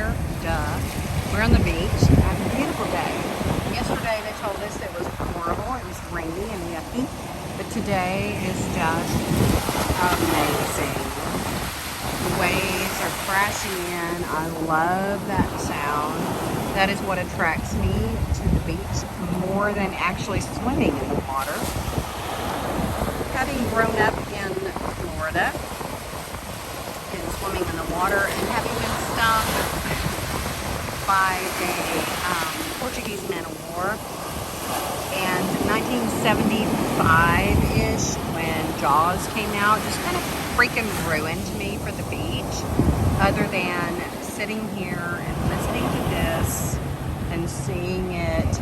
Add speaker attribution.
Speaker 1: here, duh. We're on the beach, having a beautiful day. Yesterday they told us it was horrible, it was rainy and yucky, but today is just amazing. The waves are crashing in. I love that sound. That is what attracts me to the beach more than actually swimming in the water. Having grown up in Florida and swimming in the water and having been stung by a Portuguese man-of-war, and 1975-ish when Jaws came out just kind of freaking ruined me for the beach, other than sitting here and listening to this and seeing it